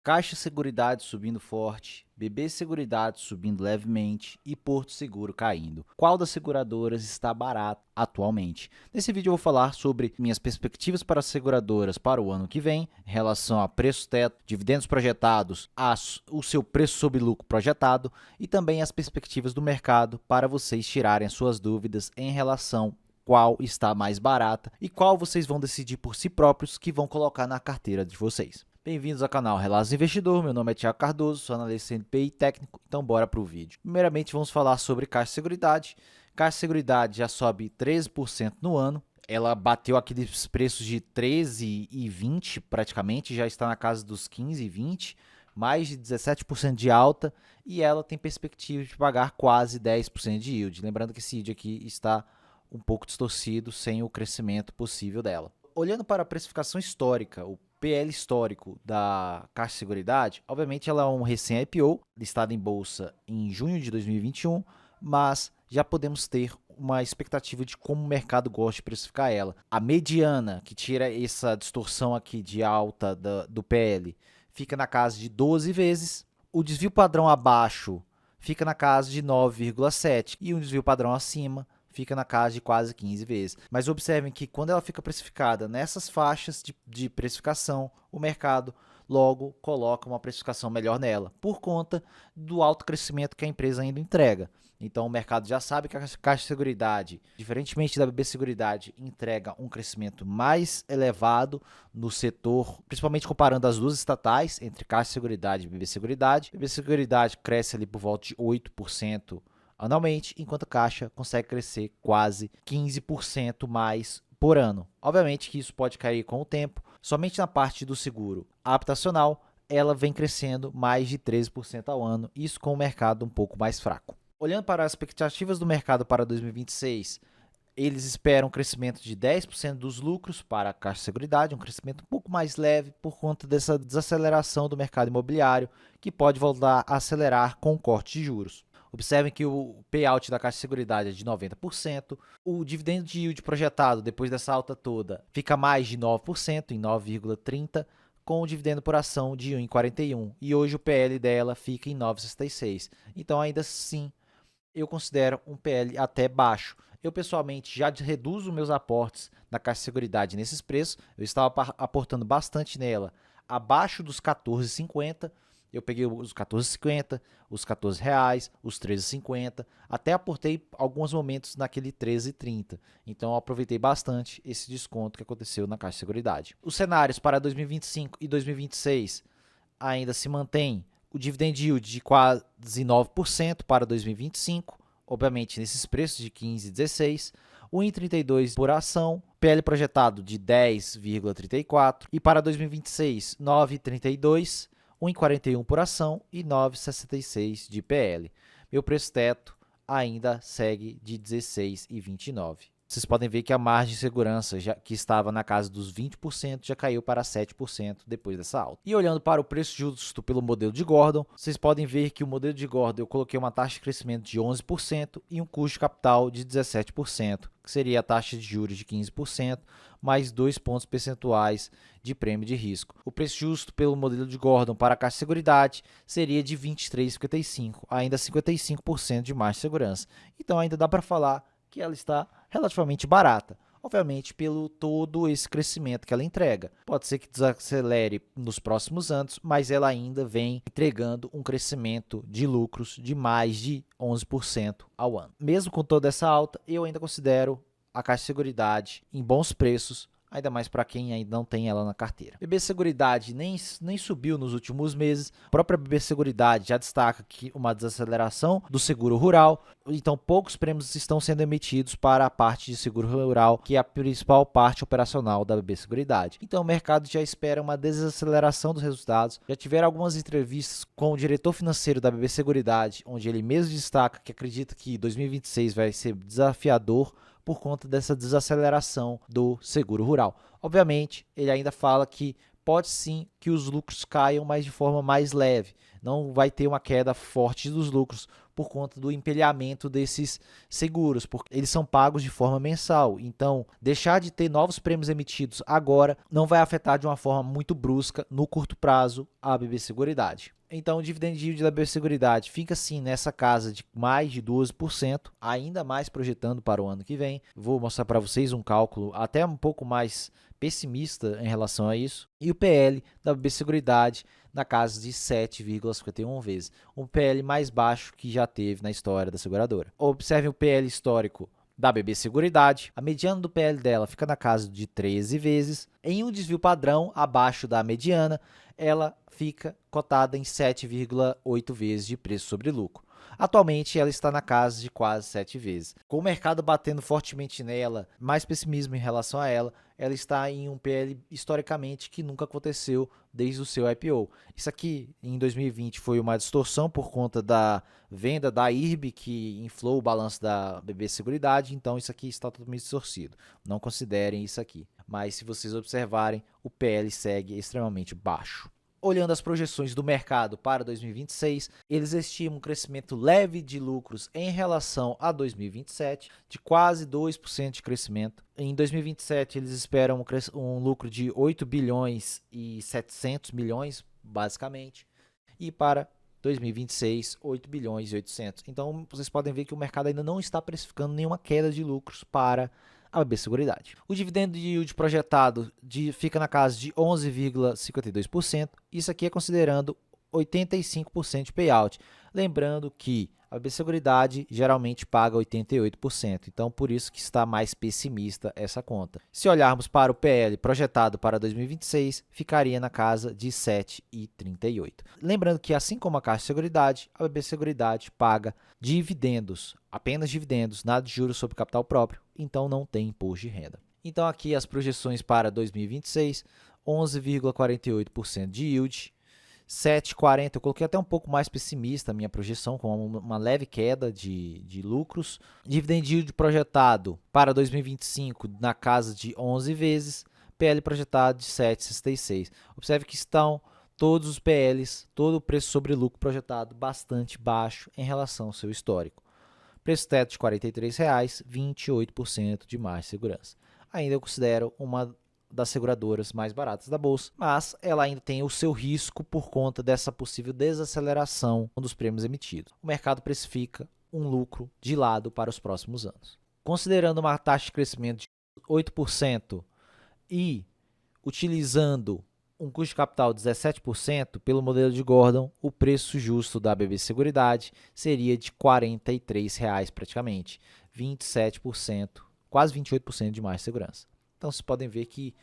Caixa Seguridade subindo forte, BB Seguridade subindo levemente e Porto Seguro caindo. Qual das seguradoras está barato atualmente? Nesse vídeo eu vou falar sobre minhas perspectivas para as seguradoras para o ano que vem, em relação a preço teto, dividendos projetados, o seu preço sobre lucro projetado e também as perspectivas do mercado para vocês tirarem as suas dúvidas em relação qual está mais barata e qual vocês vão decidir por si próprios que vão colocar na carteira de vocês. Bem-vindos ao canal Relatos Investidor, meu nome é Thiago Cardoso, sou analista CNPI técnico, então bora para o vídeo. Primeiramente vamos falar sobre Caixa Seguridade. Caixa Seguridade já sobe 13% no ano, ela bateu aqueles preços de 13 e 20 praticamente, já está na casa dos 15 e 20, mais de 17% de alta e ela tem perspectiva de pagar quase 10% de yield. Lembrando que esse yield aqui está um pouco distorcido sem o crescimento possível dela. Olhando para a precificação histórica, o PL histórico da Caixa Seguridade, obviamente ela é um recém-IPO, listada em bolsa em junho de 2021, mas já podemos ter uma expectativa de como o mercado gosta de precificar ela. A mediana, que tira essa distorção aqui de alta do PL, fica na casa de 12 vezes. O desvio padrão abaixo fica na casa de 9,7 e um desvio padrão acima fica na casa de quase 15 vezes. Mas observem que quando ela fica precificada nessas faixas de precificação, o mercado logo coloca uma precificação melhor nela, por conta do alto crescimento que a empresa ainda entrega. Então o mercado já sabe que a Caixa de Seguridade, diferentemente da BB Seguridade, entrega um crescimento mais elevado no setor, principalmente comparando as duas estatais, entre Caixa de Seguridade e BB Seguridade. BB Seguridade cresce ali por volta de 8% anualmente, enquanto a Caixa consegue crescer quase 15% mais por ano. Obviamente que isso pode cair com o tempo, somente na parte do seguro habitacional, ela vem crescendo mais de 13% ao ano, isso com o mercado um pouco mais fraco. Olhando para as expectativas do mercado para 2026, eles esperam um crescimento de 10% dos lucros para a Caixa de Seguridade, um crescimento um pouco mais leve por conta dessa desaceleração do mercado imobiliário, que pode voltar a acelerar com o corte de juros. Observem que o payout da Caixa de Seguridade é de 90%, o dividendo de yield projetado depois dessa alta toda fica mais de 9%, em 9,30%, com o dividendo por ação de 1,41, e hoje o PL dela fica em 9,66. Então ainda assim eu considero um PL até baixo. Eu pessoalmente já reduzo meus aportes na Caixa de Seguridade nesses preços, eu estava aportando bastante nela abaixo dos 14,50. Eu peguei os 14,50, os 14 reais, os 13,50, até aportei alguns momentos naquele 13,30. Então eu aproveitei bastante esse desconto que aconteceu na Caixa de Seguridade. Os cenários para 2025 e 2026 ainda se mantém o dividend yield de quase 9% para 2025, obviamente nesses preços de 15 e 16, o 1,32 por ação, PL projetado de 10,34 e para 2026, 9,32, 1,41 por ação e 9,66 de PL. Meu preço teto ainda segue de 16,29. Vocês podem ver que a margem de segurança, que estava na casa dos 20%, já caiu para 7% depois dessa alta. E olhando para o preço justo pelo modelo de Gordon, vocês podem ver que o modelo de Gordon eu coloquei uma taxa de crescimento de 11% e um custo de capital de 17%, que seria a taxa de juros de 15%, mais 2 pontos percentuais de prêmio de risco. O preço justo pelo modelo de Gordon para a Caixa de Seguridade seria de 23,55, ainda 55% de margem de segurança. Então ainda dá para falar que ela está relativamente barata, obviamente pelo todo esse crescimento que ela entrega. Pode ser que desacelere nos próximos anos, mas ela ainda vem entregando um crescimento de lucros de mais de 11% ao ano. Mesmo com toda essa alta, eu ainda considero a Caixa de Seguridade em bons preços, ainda mais para quem ainda não tem ela na carteira. BB Seguridade nem subiu nos últimos meses. A própria BB Seguridade já destaca que uma desaceleração do seguro rural, então poucos prêmios estão sendo emitidos para a parte de seguro rural, que é a principal parte operacional da BB Seguridade. Então o mercado já espera uma desaceleração dos resultados. Já tiveram algumas entrevistas com o diretor financeiro da BB Seguridade, onde ele mesmo destaca que acredita que 2026 vai ser desafiador por conta dessa desaceleração do seguro rural. Obviamente, ele ainda fala que pode sim que os lucros caiam, mas de forma mais leve. Não vai ter uma queda forte dos lucros por conta do empilhamento desses seguros, porque eles são pagos de forma mensal. Então, deixar de ter novos prêmios emitidos agora não vai afetar de uma forma muito brusca no curto prazo a BB Seguridade. Então, o dividend yield da BB Seguridade fica sim nessa casa de mais de 12%, ainda mais projetando para o ano que vem. Vou mostrar para vocês um cálculo até um pouco mais pessimista em relação a isso. E o PL da BB Seguridade na casa de 7,51 vezes, um PL mais baixo que já teve na história da seguradora. Observe o PL histórico da BB Seguridade, a mediana do PL dela fica na casa de 13 vezes. Em um desvio padrão abaixo da mediana, ela fica cotada em 7,8 vezes de preço sobre lucro. Atualmente, ela está na casa de quase 7 vezes. Com o mercado batendo fortemente nela, mais pessimismo em relação a ela, ela está em um PL historicamente que nunca aconteceu desde o seu IPO. Isso aqui, em 2020, foi uma distorção por conta da venda da IRB, que inflou o balanço da BB Seguridade, então isso aqui está totalmente distorcido. Não considerem isso aqui. Mas se vocês observarem, o PL segue extremamente baixo. Olhando as projeções do mercado para 2026, eles estimam um crescimento leve de lucros em relação a 2027, de quase 2% de crescimento. Em 2027, eles esperam um lucro de 8 bilhões e 700 milhões, basicamente, e para 2026, 8 bilhões e 800. Então, vocês podem ver que o mercado ainda não está precificando nenhuma queda de lucros para a BB Seguridade. O dividendo de yield projetado fica na casa de 11,52%. Isso aqui é considerando 85% de payout. Lembrando que a BB Seguridade geralmente paga 88%, então por isso que está mais pessimista essa conta. Se olharmos para o PL projetado para 2026, ficaria na casa de 7,38. Lembrando que assim como a Caixa de Seguridade, a BB Seguridade paga dividendos, apenas dividendos, nada de juros sobre capital próprio, então não tem imposto de renda. Então aqui as projeções para 2026, 11,48% de yield, 7,40, eu coloquei até um pouco mais pessimista a minha projeção, com uma leve queda de lucros. Dividend yield projetado para 2025 na casa de 11 vezes, PL projetado de 7,66. Observe que estão todos os PLs, todo o preço sobre lucro projetado bastante baixo em relação ao seu histórico. Preço teto de R$ 43,00, 28% de margem de segurança. Ainda eu considero uma das seguradoras mais baratas da bolsa, mas ela ainda tem o seu risco por conta dessa possível desaceleração dos prêmios emitidos. O mercado precifica um lucro de lado para os próximos anos. Considerando uma taxa de crescimento de 8% e utilizando um custo de capital de 17%, pelo modelo de Gordon, o preço justo da BB Seguridade seria de R$ 43,00 praticamente, 27%, quase 28% de margem de segurança. Então, vocês podem ver que,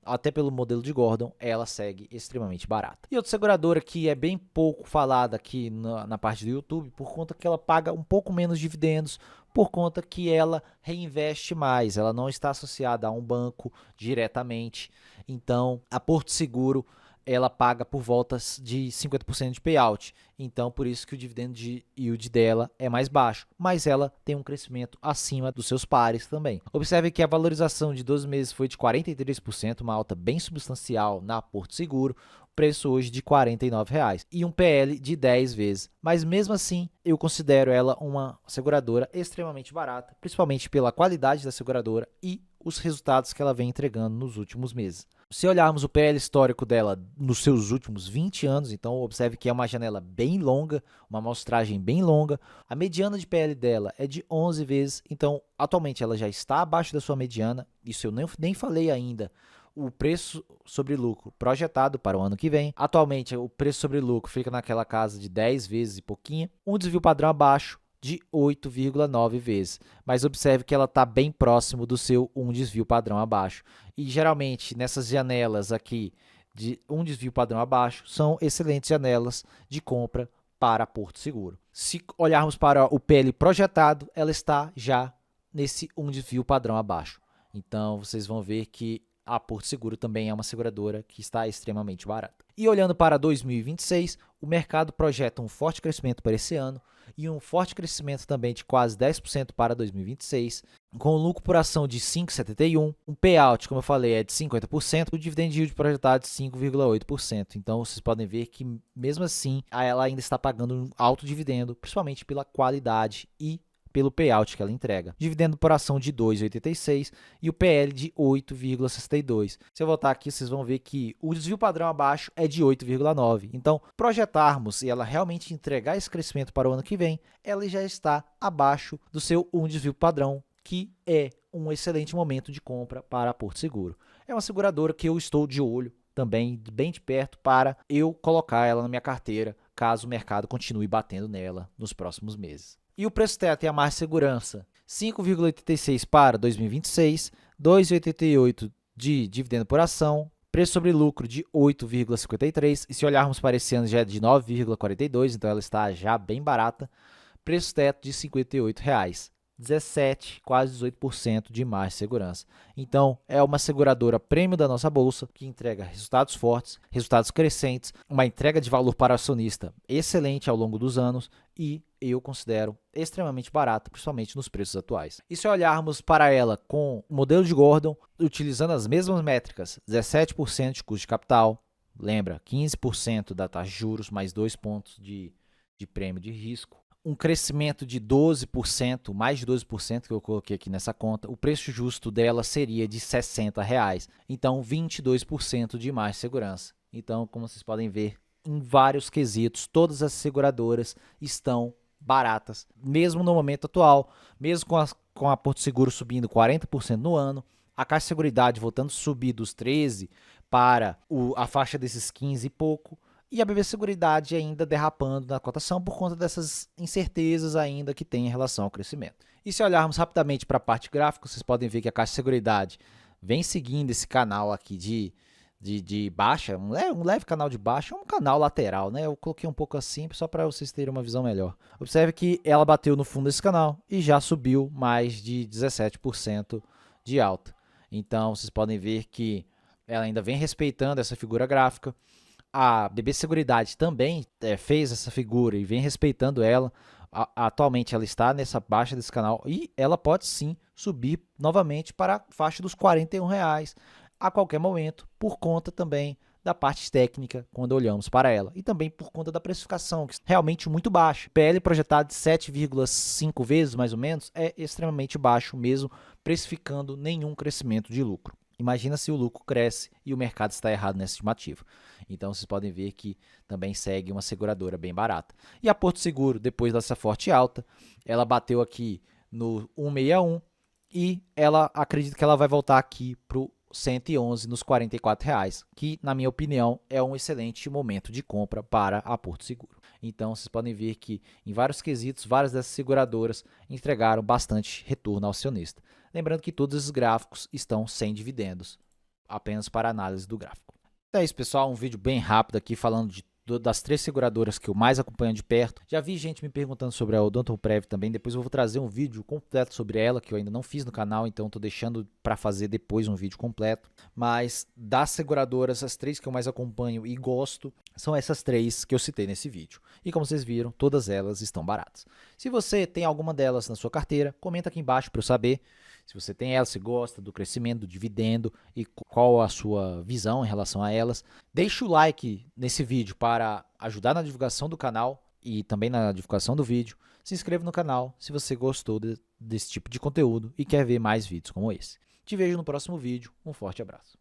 até pelo modelo de Gordon, ela segue extremamente barata. E outra seguradora que é bem pouco falada aqui na parte do YouTube, por conta que ela paga um pouco menos dividendos, por conta que ela reinveste mais, ela não está associada a um banco diretamente. Então, a Porto Seguro, ela paga por voltas de 50% de payout. Então, por isso que o dividendo de yield dela é mais baixo, mas ela tem um crescimento acima dos seus pares também. Observe que a valorização de 12 meses foi de 43%, uma alta bem substancial na Porto Seguro, preço hoje de R$ 49,00 e um PL de 10 vezes. Mas mesmo assim, eu considero ela uma seguradora extremamente barata, principalmente pela qualidade da seguradora e os resultados que ela vem entregando nos últimos meses. Se olharmos o PL histórico dela nos seus últimos 20 anos, então observe que é uma janela bem longa, uma amostragem bem longa. A mediana de PL dela é de 11 vezes, então atualmente ela já está abaixo da sua mediana. Isso eu nem falei ainda. O preço sobre lucro projetado para o ano que vem. Atualmente o preço sobre lucro fica naquela casa de 10 vezes e pouquinho. Um desvio padrão abaixo de 8,9 vezes, mas observe que ela está bem próximo do seu desvio padrão abaixo. E geralmente nessas janelas aqui de desvio padrão abaixo são excelentes janelas de compra para Porto Seguro. Se olharmos para o PL projetado, ela está já nesse desvio padrão abaixo. Então vocês vão ver que a Porto Seguro também é uma seguradora que está extremamente barata. E olhando para 2026, o mercado projeta um forte crescimento para esse ano e um forte crescimento também de quase 10% para 2026, com lucro por ação de 5,71, um payout, como eu falei, é de 50%, o dividend yield projetado de 5,8%. Então, vocês podem ver que, mesmo assim, ela ainda está pagando um alto dividendo, principalmente pela qualidade e pelo payout que ela entrega. Dividendo por ação de 2,86 e o PL de 8,62. Se eu voltar aqui, vocês vão ver que o desvio padrão abaixo é de 8,9. Então, projetarmos e ela realmente entregar esse crescimento para o ano que vem, ela já está abaixo do seu desvio padrão, que é um excelente momento de compra para a Porto Seguro. É uma seguradora que eu estou de olho também, bem de perto, para eu colocar ela na minha carteira, caso o mercado continue batendo nela nos próximos meses. E o preço teto e a margem de segurança, 5,86 para 2026, 2,88 de dividendo por ação, preço sobre lucro de 8,53, e se olharmos para esse ano já é de 9,42, então ela está já bem barata, preço teto de R$ 58,00. 17, quase 18% de margem de segurança. Então, é uma seguradora prêmio da nossa bolsa, que entrega resultados fortes, resultados crescentes, uma entrega de valor para o acionista excelente ao longo dos anos e eu considero extremamente barata, principalmente nos preços atuais. E se olharmos para ela com o modelo de Gordon, utilizando as mesmas métricas, 17% de custo de capital, lembra, 15% da taxa de juros, mais 2 pontos de prêmio de risco, um crescimento de 12%, mais de 12% que eu coloquei aqui nessa conta, o preço justo dela seria de R$ 60,00. Então, 22% de margem de segurança. Então, como vocês podem ver, em vários quesitos, todas as seguradoras estão baratas, mesmo no momento atual, mesmo com a Porto Seguro subindo 40% no ano, a Caixa de Seguridade voltando a subir dos 13 para a faixa desses 15 e pouco, e a BB Seguridade ainda derrapando na cotação por conta dessas incertezas ainda que tem em relação ao crescimento. E se olharmos rapidamente para a parte gráfica, vocês podem ver que a Caixa de Seguridade vem seguindo esse canal aqui de baixa, um leve canal de baixa, um canal lateral, né? Eu coloquei um pouco assim só para vocês terem uma visão melhor. Observe que ela bateu no fundo desse canal e já subiu mais de 17% de alta. Então, vocês podem ver que ela ainda vem respeitando essa figura gráfica. A BB Seguridade também fez essa figura e vem respeitando ela. Atualmente ela está nessa baixa desse canal e ela pode sim subir novamente para a faixa dos R$ 41,00 a qualquer momento, por conta também da parte técnica quando olhamos para ela e também por conta da precificação, que é realmente muito baixa. PL projetado de 7,5 vezes mais ou menos é extremamente baixo mesmo, precificando nenhum crescimento de lucro. Imagina se o lucro cresce e o mercado está errado nessa estimativa. Então, vocês podem ver que também segue uma seguradora bem barata. E a Porto Seguro, depois dessa forte alta, ela bateu aqui no 161 e ela acredita que ela vai voltar aqui para o 111 nos R$ 44,00, que, na minha opinião, é um excelente momento de compra para a Porto Seguro. Então, vocês podem ver que, em vários quesitos, várias dessas seguradoras entregaram bastante retorno ao acionista. Lembrando que todos esses gráficos estão sem dividendos, apenas para análise do gráfico. É isso, pessoal, um vídeo bem rápido aqui falando das 3 seguradoras que eu mais acompanho de perto. Já vi gente me perguntando sobre a Odontoprev também, depois eu vou trazer um vídeo completo sobre ela, que eu ainda não fiz no canal, então estou deixando para fazer depois um vídeo completo. Mas das seguradoras, as 3 que eu mais acompanho e gosto, são essas 3 que eu citei nesse vídeo. E como vocês viram, todas elas estão baratas. Se você tem alguma delas na sua carteira, comenta aqui embaixo para eu saber. Se você tem elas, se gosta do crescimento, do dividendo e qual a sua visão em relação a elas. Deixe o like nesse vídeo para ajudar na divulgação do canal e também na divulgação do vídeo. Se inscreva no canal se você gostou desse tipo de conteúdo e quer ver mais vídeos como esse. Te vejo no próximo vídeo. Um forte abraço.